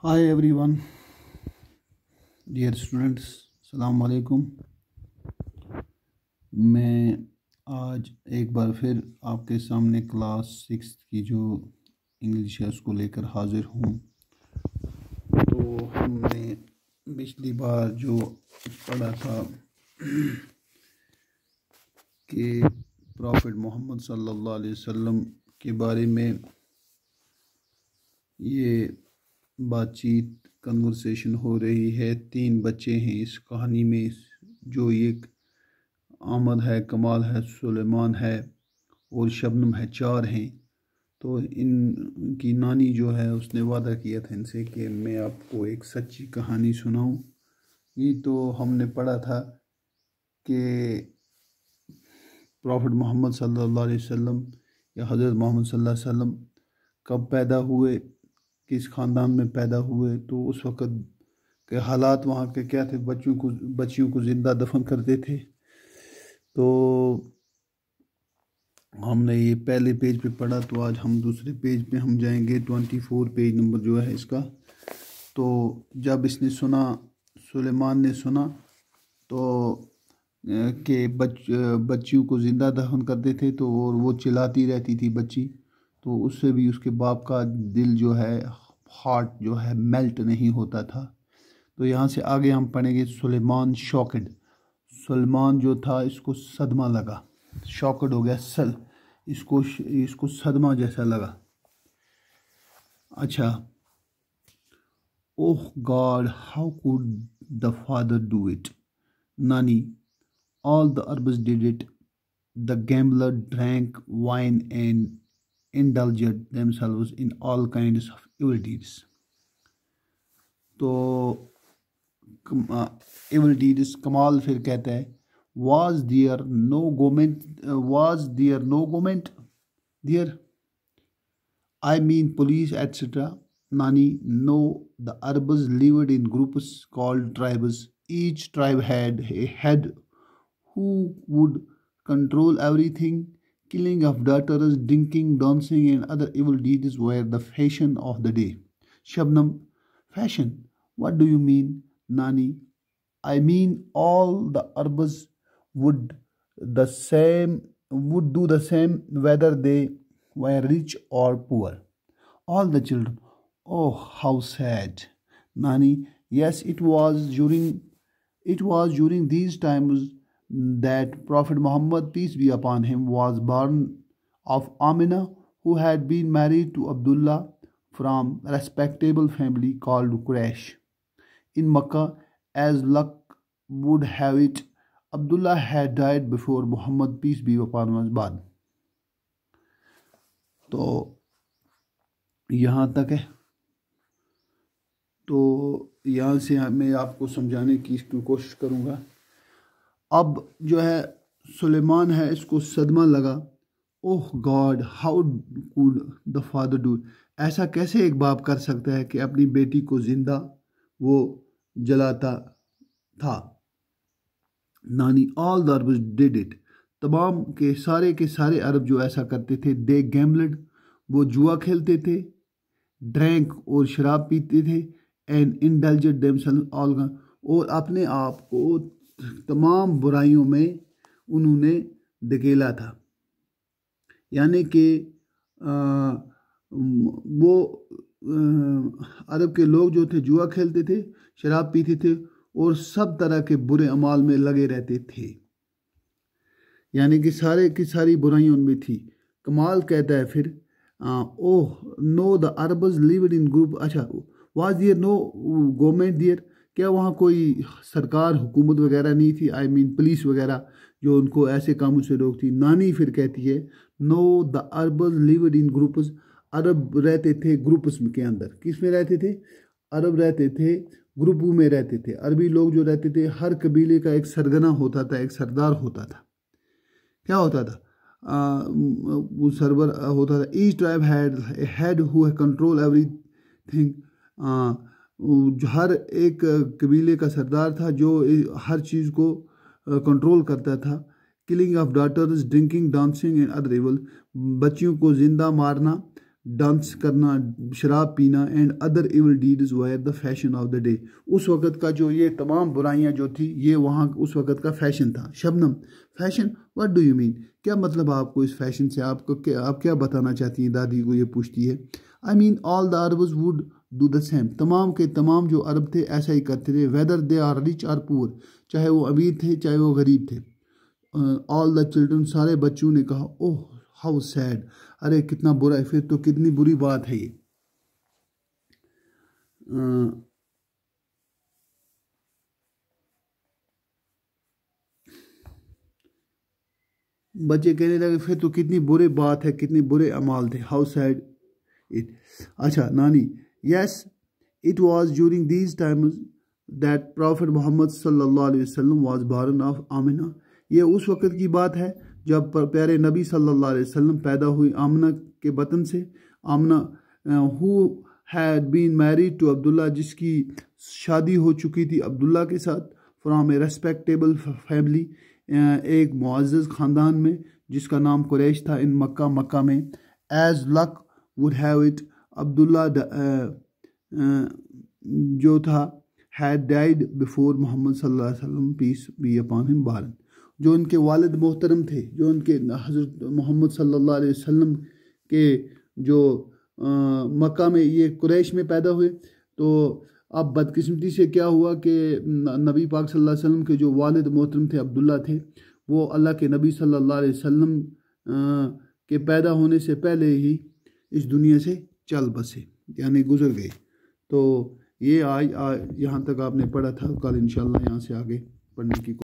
Hi everyone, dear students, सलाम वालेकुम। मैं आज एक बार फिर आपके सामने क्लास 6 की जो इंग्लिश है उसको लेकर हाजिर हूँ। तो हमने पिछली बार जो पढ़ा था कि प्रॉफिट मोहम्मद सल्लल्लाहु अलैहि वसल्लम के बारे में ये बातचीत कन्वर्सेशन हो रही है। 3 बच्चे हैं इस कहानी में, जो एक आमद है, कमाल है, सुलेमान है और शबनम है। 4 हैं। तो इनकी नानी जो है उसने वादा किया था इनसे कि मैं आपको एक सच्ची कहानी सुनाऊं। ये तो हमने पढ़ा था कि प्रॉफिट मोहम्मद सल्लल्लाहु अलैहि वसल्लम या हज़रत मोहम्मद सल्लल्लाहु अलैहि वसल्लम कब पैदा हुए, किस ख़ानदान में पैदा हुए, तो उस वक़्त के हालात वहाँ के क्या थे। बच्चियों को ज़िंदा दफन करते थे। तो हमने ये पहले पेज पे पढ़ा, तो आज हम दूसरे पेज पे हम जाएंगे। 24 पेज नंबर जो है इसका। तो जब इसने सुना, सुलेमान ने सुना तो कि बच्चियों को ज़िंदा दफन करते थे, तो और वो चिल्लाती रहती थी बच्ची, तो उससे भी उसके बाप का दिल जो है, हार्ट जो है, मेल्ट नहीं होता था। तो यहाँ से आगे हम पढ़ेंगे सुलेमान शॉक्ड। सुलेमान जो था इसको सदमा लगा, शॉक्ड हो गया, इसको सदमा जैसा लगा। अच्छा, oh god, how could the father do it? नानी, all the Arabs did it. The gambler drank wine and indulged themselves in all kinds of evil deeds. तो evil deeds कमाल फिर कहता है, was there no government there? I mean police, etc. Nani, no, the Arabs lived in groups called tribes. Each tribe had a head who would control everything. Killing of daughters, drinking, dancing, and other evil deeds were the fashion of the day. Shabnam, fashion? What do you mean, Nani? I mean all the Arabs would would do the same whether they were rich or poor. All the children. Oh, how sad. Nani, yes, it was during these times that Prophet Muhammad, peace be upon him, was born of Amina, who had been married to Abdullah from a respectable family called Quraysh. In Makkah, as luck would have it, Abdullah had died before Muhammad, peace be upon him, was born. तो यहाँ तक है। तो यहाँ से मैं आपको समझाने की कोशिश करूँगा। अब जो है सुलेमान है, इसको सदमा लगा। Oh god, how could the father do? ऐसा कैसे एक बाप कर सकता है कि अपनी बेटी को जिंदा वो जलाता था। नानी, all the Arabs did it, तमाम के सारे अरब जो ऐसा करते थे। दे गैम्बल्ड, वो जुआ खेलते थे। ड्रैंक, और शराब पीते थे। एंड इंडल्जेड देमसेल्व्स ऑल, और अपने आप को तमाम बुराइयों में उन्होंने धकेला था। यानी कि वो अरब के लोग जो थे जुआ खेलते थे, शराब पीते थे और सब तरह के बुरे अमाल में लगे रहते थे। यानी कि सारे की सारी बुराइयां उनमें थी। कमाल कहता है फिर, oh no, the Arabs lived in group. अच्छा, was there no government there? क्या वहाँ कोई सरकार, हुकूमत वगैरह नहीं थी? आई मीन पुलिस वगैरह जो उनको ऐसे कामों से रोकती। नानी फिर कहती है, no, the Arabs lived in groups. अरब रहते थे ग्रुप्स के अंदर। किस में रहते थे? अरब रहते थे ग्रुपों में रहते थे। अरबी लोग जो रहते थे, हर कबीले का एक सरगना होता था, एक सरदार होता था। क्या होता था? वो सरवर होता था। Each tribe had a head who control everything. हर एक कबीले का सरदार था जो हर चीज़ को कंट्रोल करता था। Killing of daughters, drinking, dancing and other evil, बच्चियों को जिंदा मारना, डांस करना, शराब पीना and other evil deeds were the fashion of the day. उस वक़्त का जो ये तमाम बुराइयां जो थी ये वहाँ उस वक़्त का फैशन था। Shabnam, fashion, what do you mean? क्या मतलब आपको इस फैशन से? आप क्या बताना चाहती हैं? दादी को ये पूछती है। I mean all the Arabs would do the same. तमाम के तमाम जो अरब थे ऐसा ही करते थे, whether they are rich or poor, चाहे वो अमीर थे चाहे वो गरीब थे। ऑल द चिल्ड्रन, सारे बच्चों ने कहा, ओह हाउ सैड, अरे कितना बुरा है, फिर तो कितनी बुरी बात है ये। बच्चे कहने लगे फिर तो कितनी बुरी बात है, कितनी बुरे अमाल थे। How sad it. अच्छा नानी, yes it was during these times that prophet Muhammad सल्लल्लाहु अलैहि वसल्लम वाज बॉर्न ऑफ आमिना। ये उस वक़्त की बात है जब प्यारे नबी सल्लल्लाहु अलैहि वसल्लम पैदा हुई आमना के बतन से। Amna who had been married to Abdullah, जिसकी शादी हो चुकी थी अब्दुल्ला के साथ, फ्राम ए रेस्पेक्टेबल फैमिली, एक मुअज़्ज़ज़ ख़ानदान में जिसका नाम कुरैश था इन मक्का में। As luck would have it, Abdullah जो था हैड डाइड बिफोर मोहम्मद सल्लल्लाहु अलैहि वसल्लम, पीस बी अपॉन हिम, बारन। जो उनके वालिद मोहतरम थे, जो उनके हज़रत मोहम्मद सल्लल्लाहु अलैहि वसल्लम के जो मक्का में, ये कुरैश में पैदा हुए, तो अब बदकिस्मती से क्या हुआ कि नबी पाक सल्लल्लाहु अलैहि वसल्लम के जो वालिद मोहतरम थे अब्दुल्ला थे, वो अल्लाह के नबी सल्लल्लाहु अलैहि वसल्लम के पैदा होने से पहले ही इस दुनिया से चल बसे, यानी गुज़र गए। तो ये आज यहाँ तक आपने पढ़ा था, कल इंशाअल्लाह यहाँ से आगे पढ़ने की